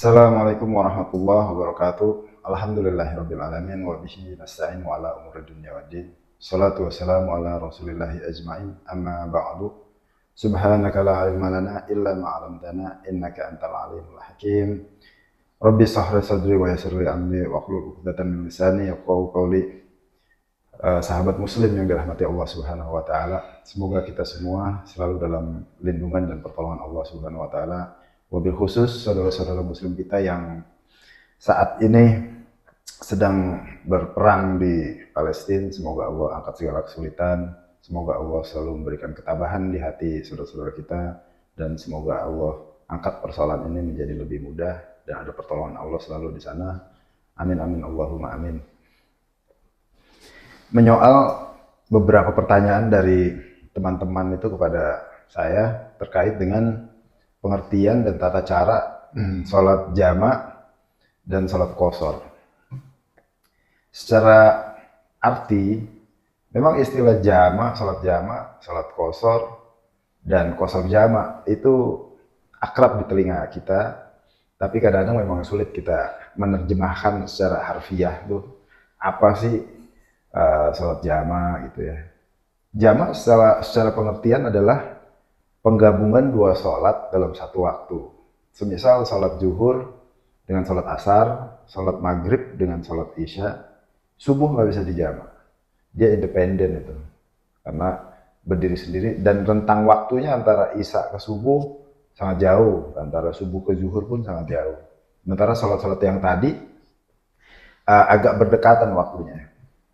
Assalamualaikum warahmatullahi wabarakatuh. Alhamdulillahirrabbilalamin wa bihi nasta'inu ala umuri dunya waddin. Salatu wassalamu ala rasulillahi ajma'in. Amma ba'du. Subhanaka la ilma lana illa ma 'allamtana innaka antal alimul hakim. Rabbi shrah li sadri wa yassir li amri wa hlul 'uqdatam min lisani yafqahu qawli. Sahabat muslim yang dirahmati Allah Subhanahu wa taala, semoga kita semua selalu dalam lindungan dan pertolongan Allah Subhanahu wa taala. Wabil khusus saudara-saudara muslim kita yang saat ini sedang berperang di Palestina, semoga Allah angkat segala kesulitan, semoga Allah selalu memberikan ketabahan di hati saudara-saudara kita, dan semoga Allah angkat persoalan ini menjadi lebih mudah dan ada pertolongan Allah selalu di sana. Amin amin Allahumma amin. Menyoal beberapa pertanyaan dari teman-teman itu kepada saya terkait dengan pengertian dan tata cara sholat jamak dan sholat qashar. Secara arti, memang istilah jamak, sholat qashar, dan qashar jamak itu akrab di telinga kita, tapi kadang-kadang memang sulit kita menerjemahkan secara harfiah tuh apa sih sholat jamak gitu ya. Jamak secara pengertian adalah penggabungan dua sholat dalam satu waktu. Semisal sholat zuhur dengan sholat asar, sholat maghrib dengan sholat isya, subuh nggak bisa dijamak. Dia independen itu, karena berdiri sendiri, dan rentang waktunya antara isya ke subuh sangat jauh, antara subuh ke zuhur pun sangat jauh. Sementara sholat-sholat yang tadi agak berdekatan waktunya.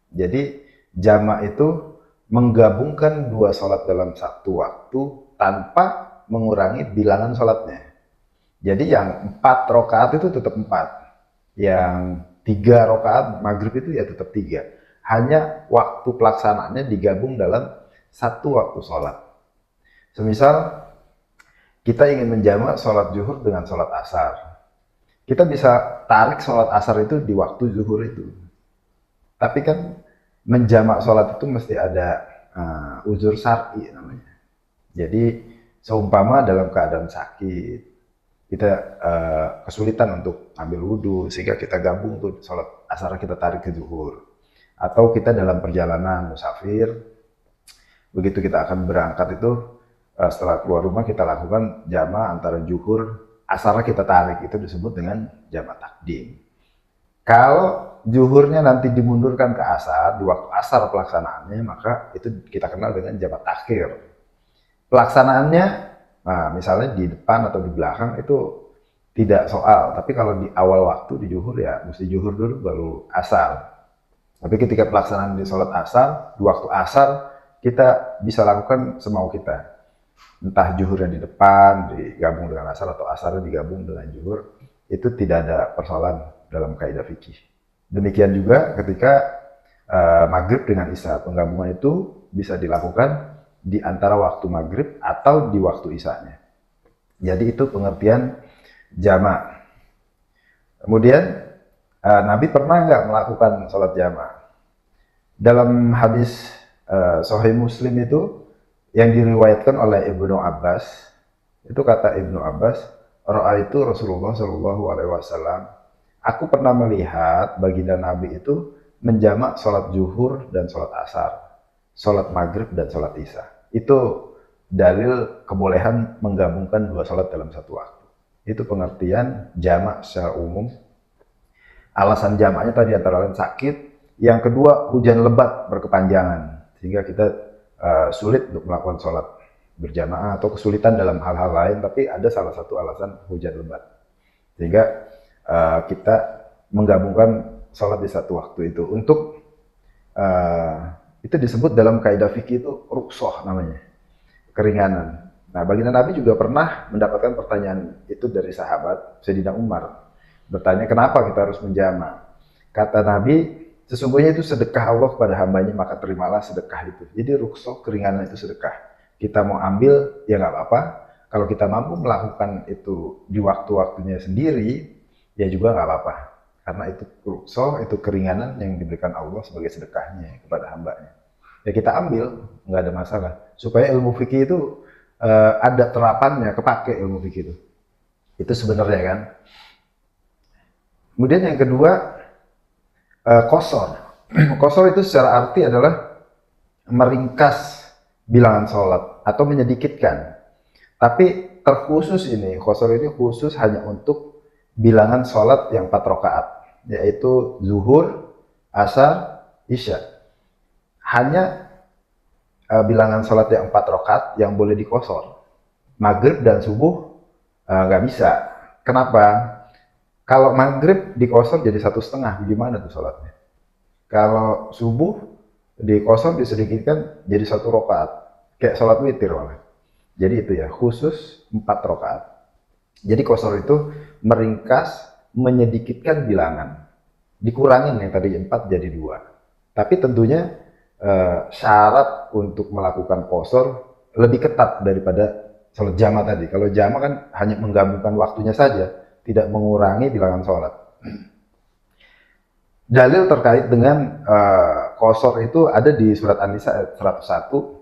Jadi jamak itu menggabungkan dua sholat dalam satu waktu tanpa mengurangi bilangan sholatnya. Jadi yang 4 rakaat itu tetap 4. Yang 3 rakaat maghrib itu ya tetap 3. Hanya waktu pelaksanaannya digabung dalam satu waktu sholat. Semisal kita ingin menjamak sholat zuhur dengan sholat asar. Kita bisa tarik sholat asar itu di waktu zuhur itu. Tapi kan menjamak sholat itu mesti ada uzur syar'i namanya. Jadi seumpama dalam keadaan sakit, kita kesulitan untuk ambil wudhu, sehingga kita gabung tuh sholat asar kita tarik ke zuhur. Atau kita dalam perjalanan musafir, begitu kita akan berangkat itu, setelah keluar rumah kita lakukan jamak antara zuhur, asar kita tarik, itu disebut dengan jamak takdim. Kalau zuhurnya nanti dimundurkan ke asar, di waktu asar pelaksanaannya, maka itu kita kenal dengan jamak takhir. Pelaksanaannya, nah, misalnya di depan atau di belakang itu tidak soal, tapi kalau di awal waktu di zuhur ya mesti zuhur dulu baru asar. Tapi ketika pelaksanaan di sholat asar, di waktu asar kita bisa lakukan semau kita. Entah zuhurnya di depan digabung dengan asar atau asarnya digabung dengan zuhur, itu tidak ada persoalan dalam kaidah fikih. Demikian juga ketika maghrib dengan isya, penggabungan itu bisa dilakukan di antara waktu maghrib atau di waktu isyanya. Jadi itu pengertian jamak. Kemudian Nabi pernah nggak melakukan sholat jamak? Dalam hadis Sahih Muslim itu yang diriwayatkan oleh Ibnu Abbas, itu kata Ibnu Abbas, ra'aitu Rasulullah Shallallahu Alaihi Wasallam, aku pernah melihat baginda Nabi itu menjamak sholat zuhur dan sholat asar, sholat maghrib dan sholat isya. Itu dalil kebolehan menggabungkan dua sholat dalam satu waktu. Itu pengertian jamak secara umum. Alasan jamaknya tadi antara lain sakit, yang kedua hujan lebat berkepanjangan, sehingga kita sulit untuk melakukan sholat berjamaah, atau kesulitan dalam hal-hal lain, tapi ada salah satu alasan hujan lebat, sehingga kita menggabungkan sholat di satu waktu itu. Untuk itu disebut dalam kaidah fikih itu rukhsah namanya, keringanan. Nah, baginda Nabi juga pernah mendapatkan pertanyaan itu dari sahabat Sayyidina Umar, bertanya kenapa kita harus menjamak. Kata Nabi, sesungguhnya itu sedekah Allah kepada hambanya, maka terimalah sedekah itu. Jadi rukhsah, keringanan itu sedekah. Kita mau ambil ya nggak apa-apa, kalau kita mampu melakukan itu di waktu-waktunya sendiri ya juga nggak apa-apa, karena itu rukhsah, itu keringanan yang diberikan Allah sebagai sedekahnya kepada hambanya. Ya kita ambil, nggak ada masalah. Supaya ilmu fikih itu ada terapannya, kepake ilmu fikih itu. Itu sebenarnya kan. Kemudian yang kedua, qasar. Qasar itu secara arti adalah meringkas bilangan sholat atau menyedikitkan. Tapi terkhusus ini, qasar ini khusus hanya untuk bilangan sholat yang 4 rakaat, yaitu zuhur, asar, isya. Hanya bilangan sholat yang 4 rakaat yang boleh dikosor. Maghrib dan subuh nggak bisa. Kenapa? Kalau maghrib dikosor jadi 1,5, gimana tuh sholatnya? Kalau subuh dikosor disedikitkan jadi 1 rakaat, kayak sholat witir malah. Jadi itu ya, khusus 4 rakaat. Jadi qasar itu meringkas, menyedikitkan bilangan. Dikurangin yang tadi 4 jadi 2. Tapi tentunya syarat untuk melakukan qasar lebih ketat daripada sholat jama tadi. Kalau jama kan hanya menggabungkan waktunya saja, tidak mengurangi bilangan sholat. Dalil terkait dengan qasar itu ada di surat An-Nisa ayat 101.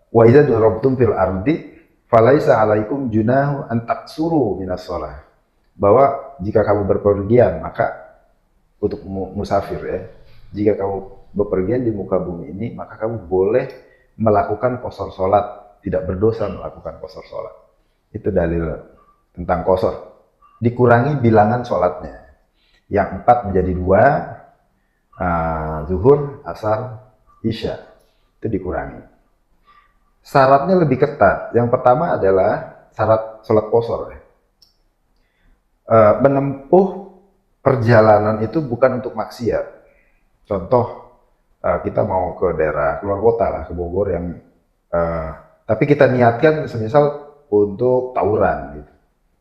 Wa idza darabtum fil ardi falaisa 'alaikum junahu an taqsuru minas shalah. Bahwa jika kamu berpergian, maka untuk musafir ya, jika kamu bepergian di muka bumi ini, maka kamu boleh melakukan qasar sholat, tidak berdosa melakukan qasar sholat. Itu dalil tentang qasar. Dikurangi bilangan sholatnya. Yang 4 menjadi 2, zuhur, asar, isya. Itu dikurangi. Syaratnya lebih ketat. Yang pertama adalah syarat sholat qasar. Menempuh perjalanan itu bukan untuk maksiat. Contoh, kita mau ke daerah luar kota lah, ke Bogor yang tapi kita niatkan semisal untuk tawuran gitu.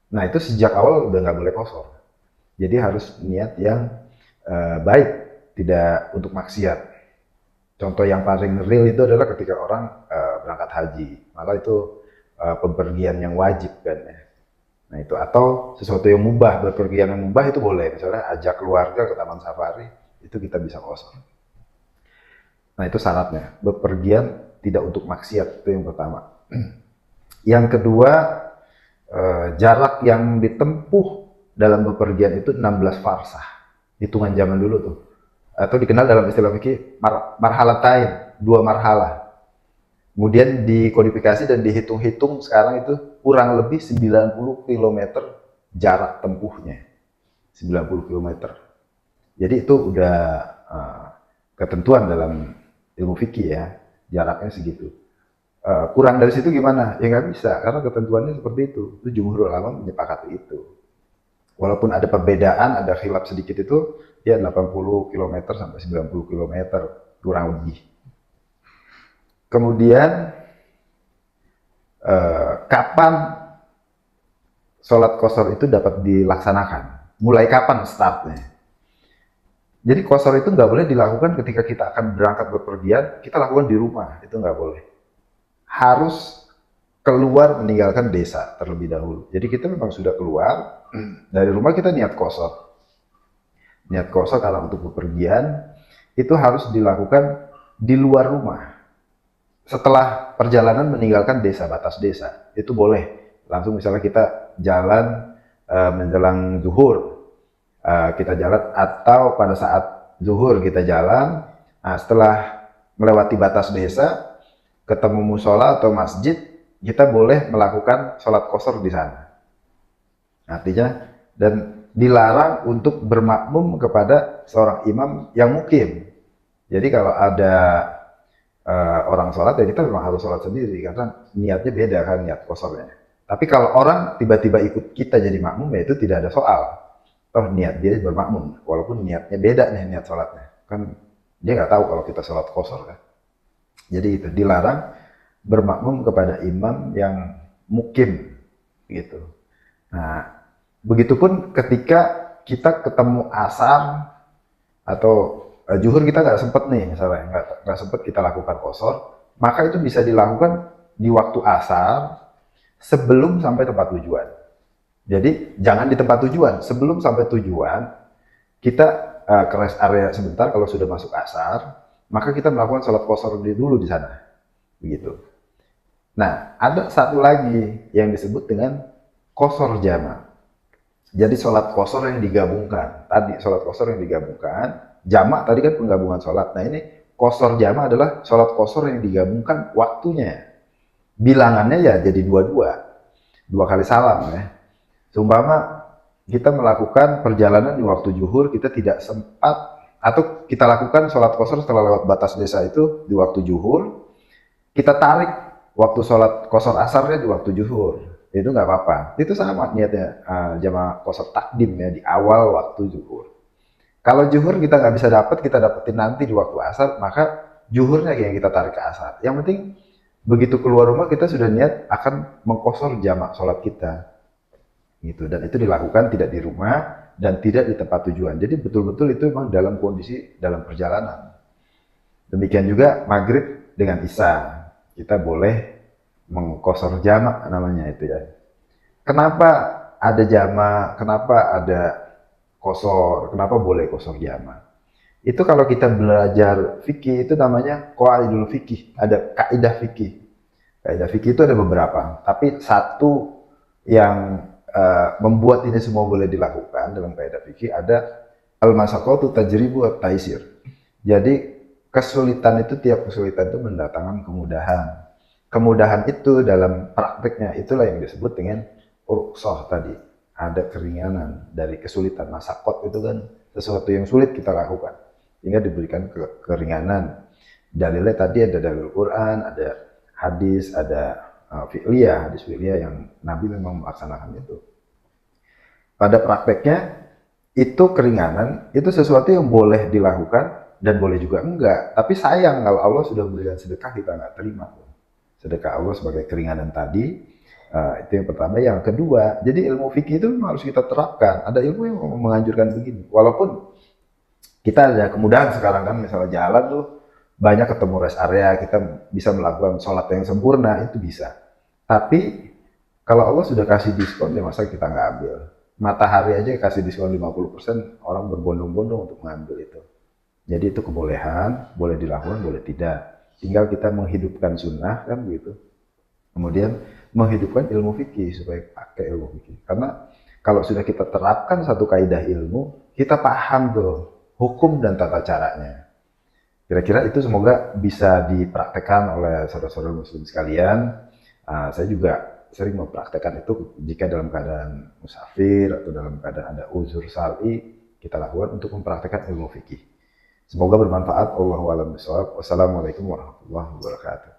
Nah itu sejak awal udah nggak boleh qasar. Jadi harus niat yang baik, tidak untuk maksiat. Contoh yang paling real itu adalah ketika orang berangkat haji, malah itu bepergian yang wajib kan ya. Nah itu, atau sesuatu yang mubah, bepergian yang mubah itu boleh. Misalnya ajak keluarga ke taman safari, itu kita bisa qasar. Nah itu syaratnya, bepergian tidak untuk maksiat, itu yang pertama. Yang kedua, jarak yang ditempuh dalam bepergian itu 16 farsah. Hitungan zaman dulu tuh. Atau dikenal dalam istilah fikih marhalatain, 2 marhalah. Kemudian dikodifikasi dan dihitung-hitung sekarang itu kurang lebih 90 km jarak tempuhnya. 90 km. Jadi itu udah ketentuan dalam ilmu fikih ya, jaraknya segitu. Kurang dari situ gimana? Ya nggak bisa, karena ketentuannya seperti itu. Itu jumhur ulama menyepakati itu. Walaupun ada perbedaan, ada khilaf sedikit itu, ya 80 km sampai 90 km kurang lebih. Kemudian kapan sholat qasar itu dapat dilaksanakan? Mulai kapan startnya? Jadi qasar itu nggak boleh dilakukan ketika kita akan berangkat bepergian, kita lakukan di rumah, itu nggak boleh. Harus keluar meninggalkan desa terlebih dahulu. Jadi kita memang sudah keluar dari rumah, kita niat qasar. Niat qasar kalau untuk bepergian itu harus dilakukan di luar rumah. Setelah perjalanan meninggalkan desa, batas desa, itu boleh. Langsung misalnya kita jalan menjelang zuhur, kita jalan, atau pada saat zuhur kita jalan, setelah melewati batas desa, ketemu musola atau masjid, kita boleh melakukan sholat qasar di sana. Artinya, dan dilarang untuk bermakmum kepada seorang imam yang mukim. Jadi kalau ada orang sholat, ya kita memang harus sholat sendiri, karena niatnya beda kan, niat qasarnya. Tapi kalau orang tiba-tiba ikut kita jadi makmum, ya itu tidak ada soal. Toh niat dia bermakmum, walaupun niatnya beda nih, niat sholatnya. Kan dia nggak tahu kalau kita sholat qasar kan. Jadi itu dilarang bermakmum kepada imam yang mukim gitu. Nah, begitupun ketika kita ketemu asar atau zuhur, kita nggak sempet nih misalnya, nggak sempet kita lakukan qasar, maka itu bisa dilakukan di waktu asar sebelum sampai tempat tujuan. Jadi jangan di tempat tujuan, sebelum sampai tujuan kita ke rest area sebentar. Kalau sudah masuk asar, maka kita melakukan sholat qasar dulu di sana, begitu. Nah, ada satu lagi yang disebut dengan qasar jama. Jadi sholat qashar yang digabungkan. Tadi sholat qashar yang digabungkan. Jamak tadi kan penggabungan sholat. Nah ini qashar jamak adalah sholat qashar yang digabungkan waktunya. Bilangannya ya jadi dua-dua. Dua kali salam ya. Seumpama kita melakukan perjalanan di waktu zuhur, kita tidak sempat, atau kita lakukan sholat qashar setelah lewat batas desa itu di waktu zuhur, kita tarik waktu sholat qashar asarnya di waktu zuhur, itu nggak apa-apa. Itu sama niatnya jamaah qashar takdim ya, di awal waktu zuhur. Kalau zuhur kita nggak bisa dapat, kita dapetin nanti di waktu asar, maka zuhurnya yang kita tarik ke asar. Yang penting begitu keluar rumah kita sudah niat akan mengqashar jamak sholat kita, gitu. Dan itu dilakukan tidak di rumah dan tidak di tempat tujuan. Jadi betul-betul itu memang dalam kondisi dalam perjalanan. Demikian juga maghrib dengan isya, kita boleh mengqashar jamak namanya itu ya. Kenapa ada jamak? Kenapa ada qashar? Kenapa boleh qashar jamak? Itu kalau kita belajar fikih itu namanya qaidul fikih, ada kaidah fikih. Kaidah fikih itu ada beberapa, tapi satu yang membuat ini semua boleh dilakukan dalam kaidah fikih ada al-masyaqqatu tajribu at-taisir. Jadi kesulitan itu, tiap kesulitan itu mendatangkan kemudahan. Kemudahan itu dalam prakteknya itulah yang disebut dengan rukhsah tadi. Ada keringanan dari kesulitan. Masyaqqat itu kan sesuatu yang sulit kita lakukan, sehingga diberikan keringanan. Dalilnya tadi ada dalil Quran, ada hadis, ada fi'liyah, hadis fi'liyah yang Nabi memang melaksanakan itu. Pada prakteknya itu keringanan, itu sesuatu yang boleh dilakukan dan boleh juga enggak. Tapi sayang kalau Allah sudah memberikan sedekah kita nggak terima. Sedekah Allah sebagai keringanan tadi, itu yang pertama. Yang kedua, jadi ilmu fikih itu harus kita terapkan. Ada ilmu yang menganjurkan begini. Walaupun kita ada kemudahan sekarang kan, misalnya jalan tuh banyak ketemu rest area, kita bisa melakukan sholat yang sempurna, itu bisa. Tapi kalau Allah sudah kasih diskon, ya masa kita nggak ambil? Matahari aja kasih diskon 50%, orang berbondong-bondong untuk mengambil itu. Jadi itu kebolehan, boleh dilakukan, boleh tidak. Tinggal kita menghidupkan sunnah kan begitu. Kemudian menghidupkan ilmu fikih supaya pakai ilmu fikih. Karena kalau sudah kita terapkan satu kaidah ilmu, kita paham tuh hukum dan tata caranya. Kira-kira itu semoga bisa dipraktekkan oleh saudara-saudara muslim sekalian. Saya juga sering mempraktekkan itu jika dalam keadaan musafir atau dalam keadaan ada uzur syar'i, kita lakukan untuk mempraktekkan ilmu fikih. Semoga bermanfaat. Allahu a'lam bishawab. Wassalamualaikum warahmatullahi wabarakatuh.